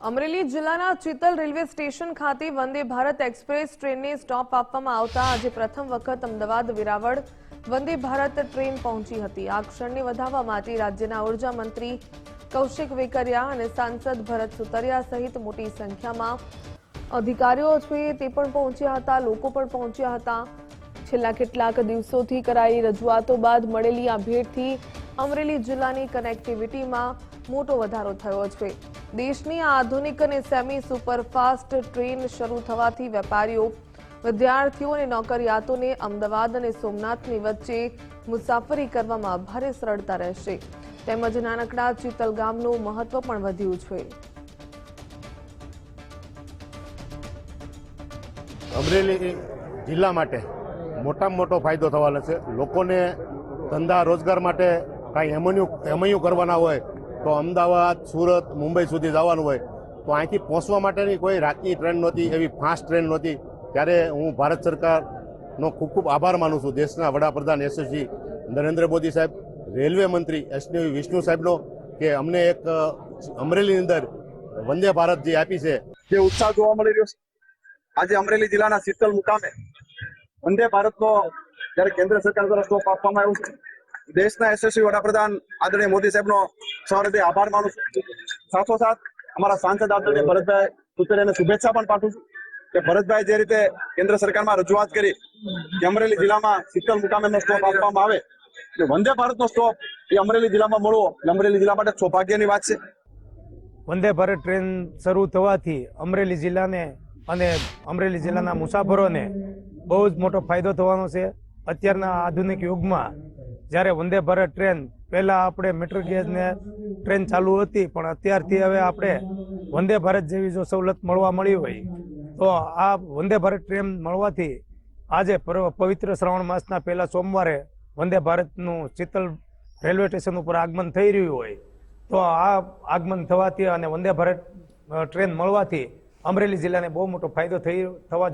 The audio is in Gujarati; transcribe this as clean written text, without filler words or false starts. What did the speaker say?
અમરેલી જિલ્લાના ચિતલ રેલવે સ્ટેશન ખાતે વંદે ભારત એક્સપ્રેસ ટ્રેનને સ્ટોપ આપવામાં આવતા આજે પ્રથમ વખત અમદાવાદ વેરાવળ વંદે ભારત ટ્રેન પહોંચી હતી। આ ક્ષણને વધાવવા માટે રાજ્યના ઉર્જા મંત્રી કૌશિક વેકરિયા અને સાંસદ ભરત સુતરિયા સહિત મોટી સંખ્યામાં અધિકારીઓ છે તે પણ પહોંચ્યા હતા, લોકો પણ પહોંચ્યા હતા। છેલ્લા કેટલાક દિવસોથી કરાયેલી રજૂઆતો બાદ મળેલી આ ભેટથી અમરેલી જિલ્લાની કનેક્ટિવિટીમાં મોટો વધારો થયો છે। દેશની આધુનિક અને સેમી સુપરફાસ્ટ ટ્રેન શરૂ થવાથી વેપારીઓ, વિદ્યાર્થીઓ અને નોકરિયાતોને અમદાવાદ અને સોમનાથની વચ્ચે મુસાફરી કરવામાં ભારે સરળતા રહેશે। તેમજ નાનકડા ચિતલ ગામનું મહત્વ પણ વધ્યું છે। અમરેલી જિલ્લા માટે મોટામાં મોટો ફાયદો થવાનો છે। લોકોને ધંધા રોજગાર માટે કાંઈ એમયુ કરવાના હોય તો અમદાવાદ, સુરત, મુંબઈ સુધી જવાનું હોય તો અહીંથી પહોંચવા માટેની કોઈ રાતની ટ્રેન નહોતી, એવી ફાસ્ટ ટ્રેન નહોતી। ત્યારે હું ભારત સરકારનો ખૂબ ખૂબ આભાર માનું છું, દેશના વડાપ્રધાન યશસ્વી નરેન્દ્ર મોદી સાહેબ, રેલવે મંત્રી એસવી વિષ્ણુ સાહેબનો, કે અમને એક અમરેલીની અંદર વંદે ભારત જે આપી છે જે ઉત્સાહ જોવા મળી રહ્યો છે। આજે અમરેલી જિલ્લાના શીતલ મુકામે વંદે ભારતનો જ્યારે કેન્દ્ર સરકાર દ્વારા સ્ટોપ આપવામાં આવ્યો છે, દેશના યશસ્વી વડાપ્રધાન આદરણીય મોદી સાહેબનો સહૃદય આભાર માનું છું। સાથોસાથ અમારા સાંસદ આદરણીય ભરતભાઈ સુતરિયાને શુભેચ્છા પણ પાઠવું છું કે ભરતભાઈ જે રીતે કેન્દ્ર સરકારમાં રજૂઆત કરી કે અમરેલી જિલ્લામાં શીતલ મુકામેનો સ્ટોપ આપવામાં આવે, કે વંદે ભારતનો સ્ટોપ એ અમરેલી જિલ્લામાં મળવો એ અમરેલી જિલ્લા માટે સૌભાગ્યની વાત છે। વંદે ભારત ટ્રેન શરૂ થવાથી અમરેલી જિલ્લાને અને અમરેલી જિલ્લાના મુસાફરોને બહુ જ મોટો ફાયદો થવાનો છે। અત્યારના આધુનિક યુગમાં જ્યારે વંદે ભારત ટ્રેન પહેલાં આપણે મીટર ગેજને ટ્રેન ચાલુ હતી, પણ અત્યારથી હવે આપણે વંદે ભારત જેવી જો સવલત મળી હોય તો આ વંદે ભારત ટ્રેન મળવાથી આજે પવિત્ર શ્રાવણ માસના પહેલા સોમવારે વંદે ભારતનું ચિતલ રેલવે સ્ટેશન ઉપર આગમન થઈ રહ્યું હોય તો આ આગમન થવાથી અને વંદે ભારત ટ્રેન મળવાથી અમરેલી જિલ્લાને બહુ મોટો ફાયદો થવા